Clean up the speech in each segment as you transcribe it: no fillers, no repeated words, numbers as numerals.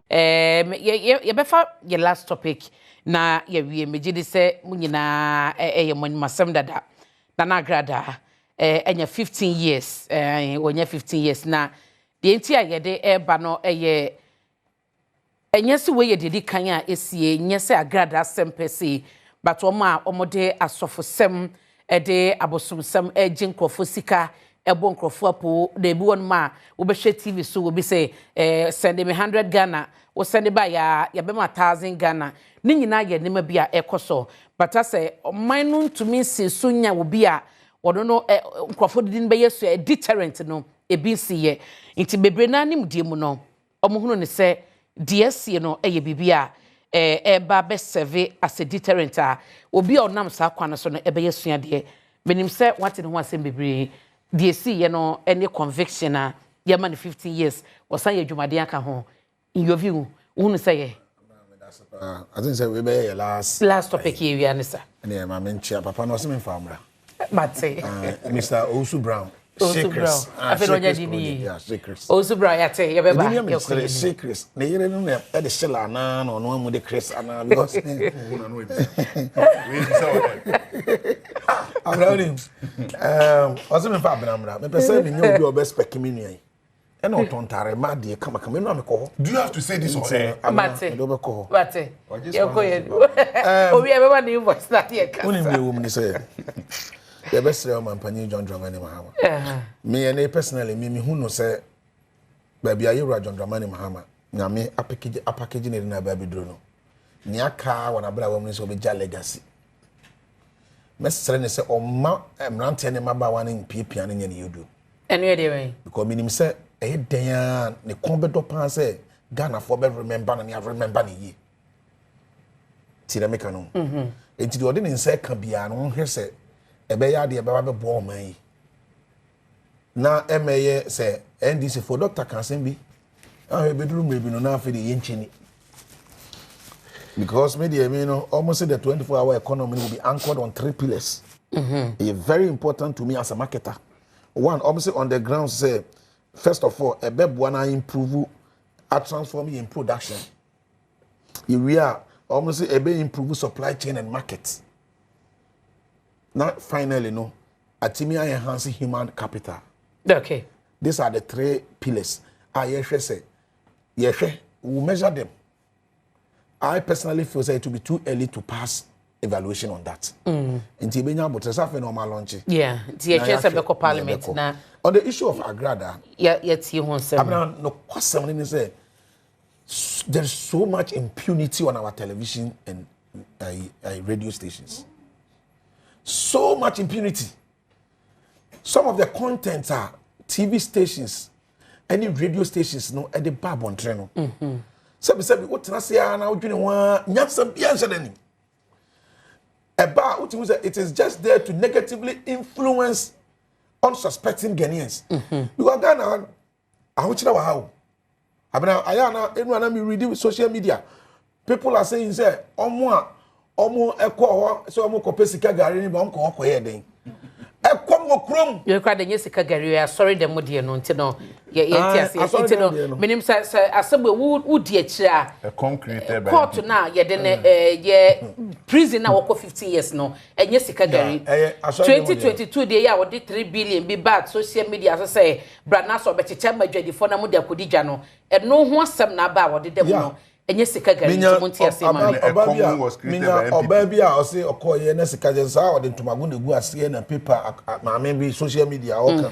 ye befa ye last topic na ye wie megidi se munyina ye monmasem dada na Agradaa enya 15 years wonya 15 years na de enti a ye de eba no ye enyese we ye dedi kan a esie nyese Agradaa sempesi but omode asofosem de abosomsem ejinkofo sika ebo nkrofo apo de bi won ma wo be hwe TV so wo bi say send me 100 Ghana wo send ba ya be ma 1000 Ghana ni nyina ye nema bi a ekoso but say man no to me se so nya wo bi a wono no nkrofo didin be yeso a deterrent no e bi siye nti bebre na nim die mu no omohunu ne se DSC no eye bibia eba be serve as a deterrent a obi a onam sa kwana so no ebe yeso de menim se what in ho asem bebre DSC ye no any conviction a ye man 15 years osan ye dwumade aka ho in your view who say I think say we be last topic here we answer and my mentia papa no se me famra but say Mr. Osu Brown secrets I feel on your yeah secrets Osu Brown ya say ye be ba secrets na yere no na e de shela na no no mu de Chris ana because I'm running also me fa abnamra me pese me nyo bi obespect me nuan e no tontare ma de kama kama no ameko. Do you have to say this or Mate do be ko Mate you go here obi e be ba ni voice na ye ka oni me wo me say the best real man pani John Dramani Mahama me and personally me hu no say baby ayi John Dramani Mahama na me package ne na baby dro no ni aka wona bra wo me so be ja legacy mesere ne say omma emrante ne maba wan pipia ne ne yedu enu de wen because minim say e den ne kon be do pan say Ghana for be remember na me remember ne yi ti na me ka no enti de ode ne say ka bia no hwe say ebe ya de ebe ba be bo man yi na emeye say NDC for doctor kan sen bi ah be duru me bi no na afi de yenchini because media you know almost the 24-hour economy will be anchored on 3 pillars. It's very important to me as a marketer. One, obviously on the ground say first of all a beb wanna improve a transform in production. We are almost a be improve supply chain and markets. Now finally no atimia enhancing human capital. Okay. These are the 3 pillars. I say we measure them. I personally feel that it will be too early to pass evaluation on that. Until we know normal launch. Yeah, the parliament now. On the issue of Agradaa, no question say there is so much impunity on our television and radio stations. So much impunity. Some of the contents are TV stations, any radio stations, no, at the bab on treno. Sabi what na say na odwene ho nyasa bia nhyedani eba uti say it is just there to negatively influence unsuspecting Ghanaians because Ghana ahochira wa hawo abena ayana enu ana me read with social media people are saying say omo ekọ ho say omo kopesika gari ni ba onko okoye den ekọ mo krom ye kwa de nyesika gari ya sorry dem de no nti no ye nti no menim say asabwe wo di akira a concrete court na ye de ne ye prison na woko 15 years no enye sika gari 2022 de ya wo de 3 billion bi back social media so say brana so bechecha madwadifo na mo de akodija no eno ho asem na ba wo de dem no enye sika gari nti monti asema obabi a o say okoye na sika je sa o de ntomago na gu ase na paper maame bi social media oka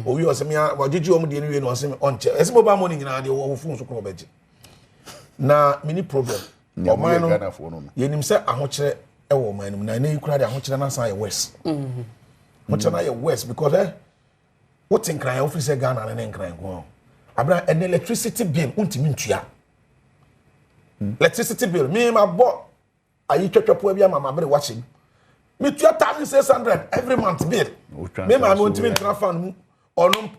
owi o se me wajiji o mu de ni we no se me onche ese mobile money nyina de wo phone so ko beje na mini problem o man no yenim se ahokere e wo man no na na ikura de ahokere na san ye west mo na ye west because what in cry officer Ghana na nkran go abra an electricity bill untimi ntua electricity bill me my boy ayi twetwepo bia mama bere watching me 2600 every month bill me ma me untimi ntra fan mu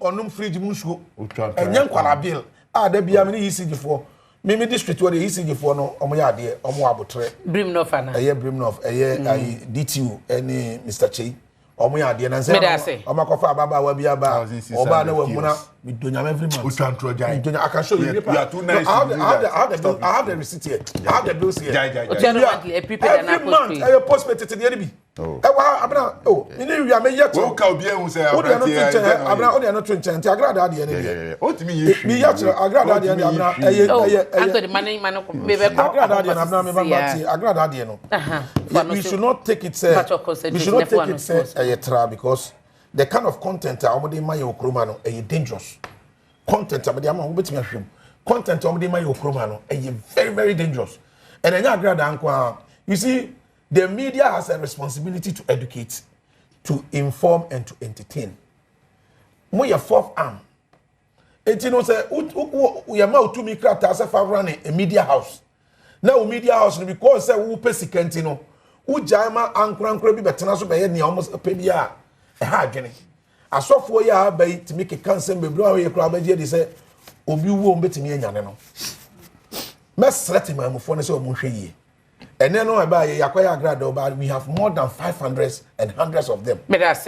onum fridge mu nsuo enye nkwala bill da bia me ECG for me district where the ECG for no omo ya de omo abotre Brimnof ana Brimnof DTU any Mr. Chei omo ya de na say omo kofa baba wa bi aba oba na wa muna we donya every month I can show you are too nice. I have the receipt here. I have the bills here. Every month I post me tete de bi abna ni wi am yet o ka obi ehun say abna o de no twenchen ti Agradaa de ne o ti mi ye mi ya chere Agradaa de ne abna Anthony man be be Agradaa de na abna me ba ti Agradaa de no we should not take it say we should not take it say because the kind of content omode ma ye okroma no dangerous content omode ama obetimi ahwem content omode ma ye okroma no very very dangerous and enya Agradaa nko you see the media has a responsibility to educate, to inform and to entertain. Mo your fourth arm. Et you know say we are ma to me krata as if running a media house. Now media house because say we pay sikentino. U jama ankra bi betena so be ye almost a pedia e ha adwene. Asofo ya ba to make a cancer be bro we kra ba je dey say obi wo mbetimi anyane no. Mesreti ma mufo ne say omunhwe yi. And then about Agradaa, we have more than 500 and hundreds of them.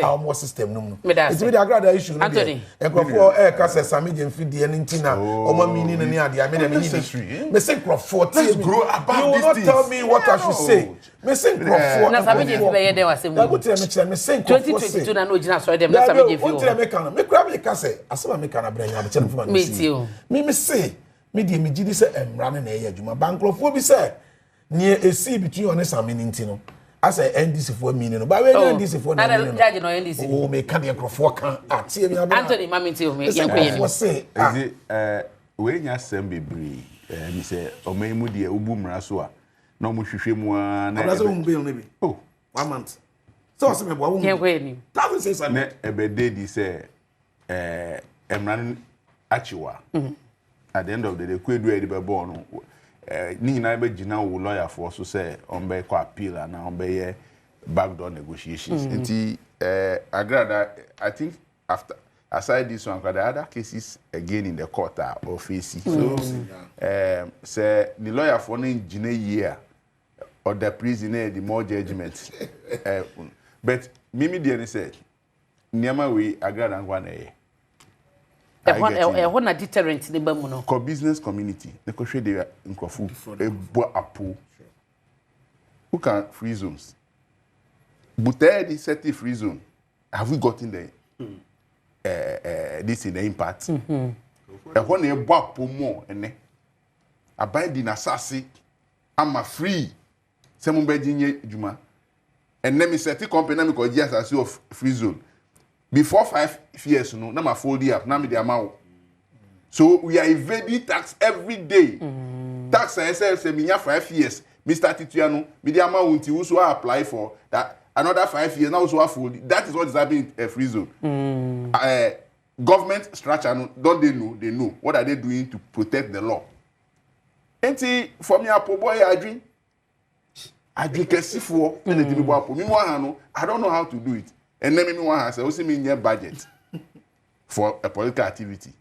Our more system no. It's with the Agradaa issue. Anthony. And for air case Sami Jenfi the Nintina or meaning and the ministry. Missing Crawford. Let's grow about you will not tell me what I should say. Missing Crawford. Na Sami Jenfi there was saying. Missing 2022 na no jina so dem na Sami Jenfi. What tell me can me grab me can say asema me can bring am tell me. Me too. Me say me di me gidi say emra na e adwuma bankrofo bi say near a sea between on a meaning no as a NDC for meaning but when NDC for na judge no NDC oh me can the crofo can Anthony mami tell me yanko say we nya sem bebre me say o me mu de obu mra so a na mo hwehwe mu a na na so mo be no be 1 month so say me bo wo yanko ni that will say something na ebede di say emran achiwa at the end of the day kwedu e de be born no ni na be gina wo lawyer for so say on be ko appeal and on be backdoor negotiations nti Agradaa I think after aside this one there are other cases again in the court or face so say the lawyer for no gina year or the prisoner the more judgment but mimi dey say niama we Agradaa ngwa na ye na deterrent ni ba mu no co business community they ko hwe de nkrofu ebo apo who can free zones but the set free zone have we gotten the this in the impact when ebo apo mo ene abandi na sase ama free semu bedinye juma and let me set company na me ko just as of free zone before 5 years no na ma fold up na me the amount so we are evading tax every day tax say me nya 5 years Mr. Tituano me the amount until so apply for that another 5 years now so fold that is what is happening in a free zone government structure no don't they know what are they doing to protect the law enti for me apo boy adwi kesifo na dey me apo me wan no I don't know how to do it. And then me want to say, also mean your budget for a political activity.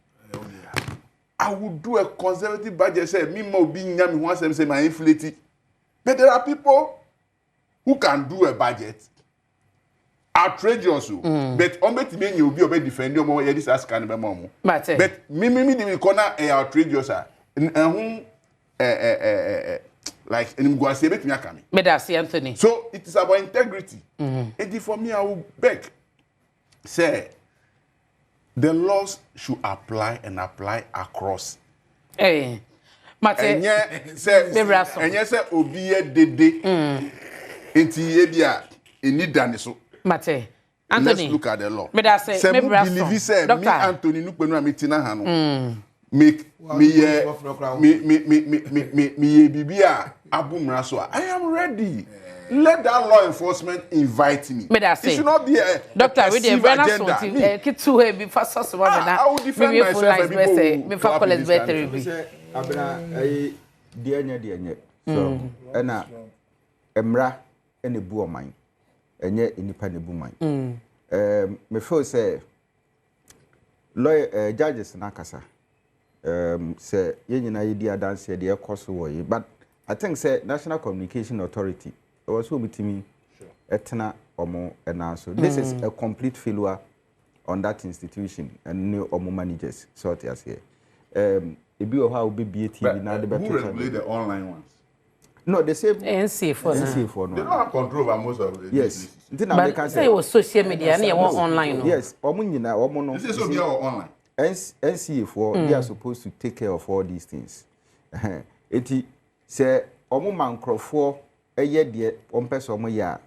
I would do a conservative budget. Say me more being yummy once them say my inflated. But there are people who can do a budget. Outrageous, but on bet me you be obey defend your more. This ask can be more. But me the corner a outrageous. And like and go say bet me akami. But that's Anthony. So it is about integrity. And for me I will beg say the laws should apply and apply across. Eh. Mate. Enye say obi e dede. Enti e bia eni dane so. Mate. Anthony. Let's look at the law. Me da say me believe say me Anthony Nukpenu ametina ha no. Me bibia abumra so I am ready. Let that law enforcement invite me. It should not be a doctor with the agenda. Kitu he be fast so one na. I will defend myself. Me for college better be. Abena ai de so na emra ene bu oman. Enye enipa ne bu man. Me feel say lawyer judges na kasa. Say yenyina yedi adanse de ekoso wo yi but I think say National Communication Authority was so betimi etna omo ena so this is a complete failure on that institution and new omo managers sort as here ebi o ha obi TV na de better. Who regulate the online ones? No, the same NC4 no. They don't have control over most of it. Yes. But say it was social media and you want online. No. Yes, omo nyina omo no. This is so be online. NCA4 they are supposed to take care of all these things. Eti say omo mankrofo eye de ompese omo ya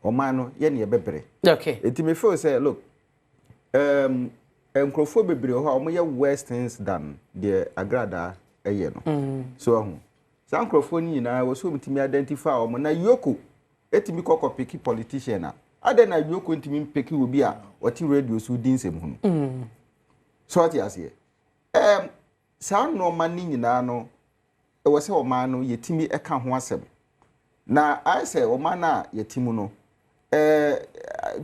oman no ye ne bebre. Okay. Eti me feel say look enkrofo bebre ho omo ye worse things than the Agradaa eye no. So sankrofo ni na wo so mtimi identify omo na yoko etimi kokko peki politician na ade na yoko ntimi peki obi a oti radio so din sem hu. So ati ase sa no mani nyina no e wo se oman no yetimi eka ho asem na I say oman na yetimu no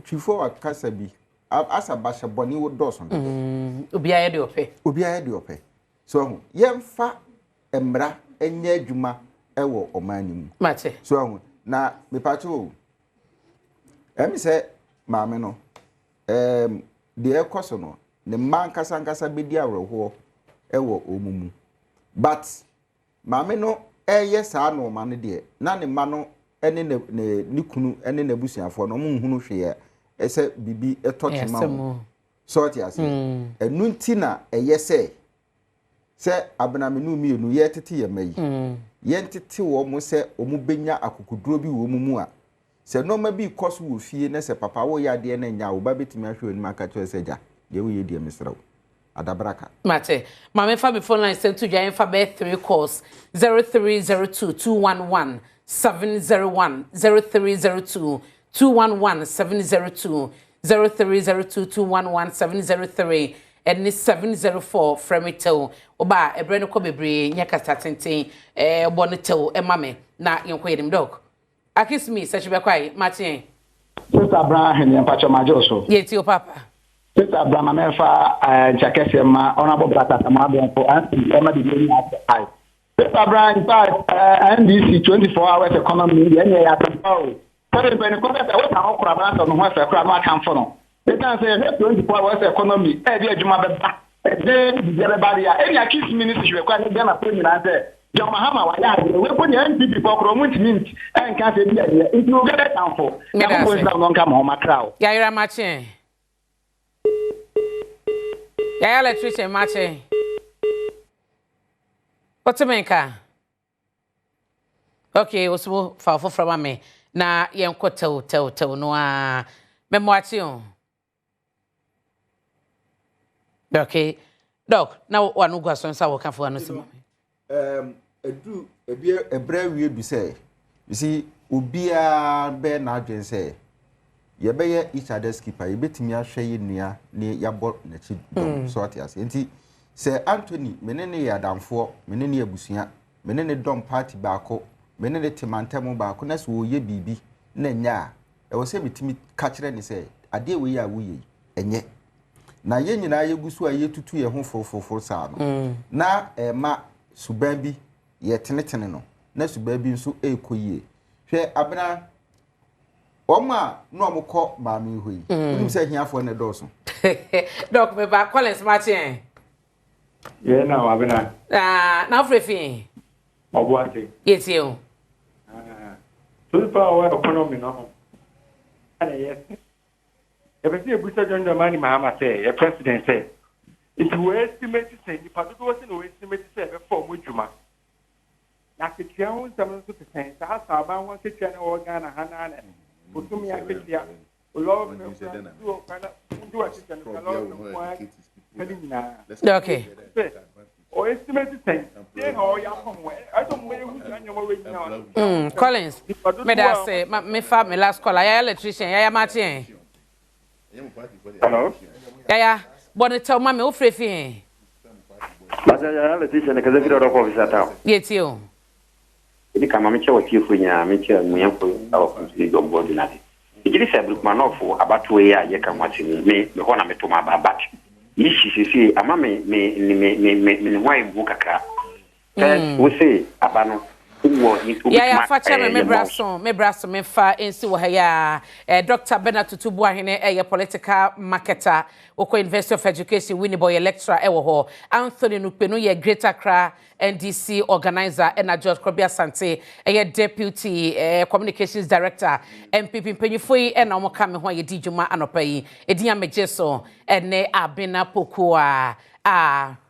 twifo akasa bi asa basha boni wo doso obi aye de ope so yemfa emra enye adwuma ewo omani mu mate so na me pacho say maame no de ekoso no ne man kasa bedi awreho ewo omumu but maame no sa no ma ne de na ne ma no ene ne kunu ene na busuafo no mo hunu hwe ese bibi etochima so ti ase enu nti na se abnamenu mienu ye tete ye mayi ye ntete wo mo se omu benya akukuduro bi wo mu a se no ma bi koso wo fie na se papa wo ya de na nya wo ba betimi ahwe oni maka cho se ja ye wo ye de misrawo adabraka mate mama fa be phone line send to giant fa be 3 calls 0302 211 701 0302 211 702 0302 211 703 and 704 from it to oba ebre no ko bebre nya kasa tenten bonetel emame na yenko yedim dog akis me search be kwai martin Sister Abraham and Pacho Majoso. Yes, your papa. Sister Abraham Mefa Jakesema honorable brother Tamabo for and Sister Abraham NBC 24 hours economy the any at all. So when you contact what our crabs on what a crab can follow. They can say 24 hours economy every juma beba. Then everybody any accused ministry require them a premium answer. John Mahama wa ya we put the NPP for promote mint and can say if you get it down for. Now go down come home crowd. Yeah, you're matching. Yeah, electrician matching. What's the maker? Okay, what's more for from me? Na yen ko tell no a memwatio. Okay. Dog, now one go so nsa wo kan for no se edu ebra wie bi say you see obia be na adwen say ye be ye each other's keeper ye betimi ahwe ye nua ne yabo na chi dom so ati ase enti say Anthony menene ya damfo menene abusua menene dom party baako menene timantem baako na so ye bibi na nya e wo say betimi ka kire ni say ade we ya wo ye enye na ye nyina ye gusu a ye tutu ye ho fofofo sa no na ma suban bi ye tenetene no na suban bi nso ekoyie hwe abena oma no omko maami hoyi unim se hiafo ne doso doc me ba Collins Martin ye na abena na frefi obuate yes you super our economy no ana yes ebesi ebusa John Dramani Mahama say your president say if you estimate say ni pado do say no estimate say be form adwuma na ketia won sam so percent sa sa ba won ketia na organ na hana na otumi aketia love me do kana do aketia na love mo okay o estimate say say no ya pon I don't know who anyama we nyina Collins me da say me fa me last call ya electrician ya Martin hello yeah but tell mama o frefi Basa ya electrician ne kaza video ko visata yes you idi kama meche watifu nya meche muyanko awo kunsi do body na de igiri se brukmanofu abatu ya ye kan wati me ho na metoma babat yishi sisi ama me why bu kaka we say abano Yeah, facha me braso me fa ensi wo ha ya Dr. Bernard Tutubu ahene political marketer oko University of Education Winneboy lecturer e wo ho Anthony Nukpenu ye Greater Accra NDC organizer and George Krobia Sante deputy communications director MPP mpanyifoi e na omo ka me ho ye dijuma anopa yi edinya mejeso ene abena pokua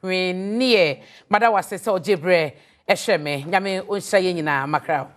renie mada wasese ojebre Esheme, nyame unshaye nyina makrao.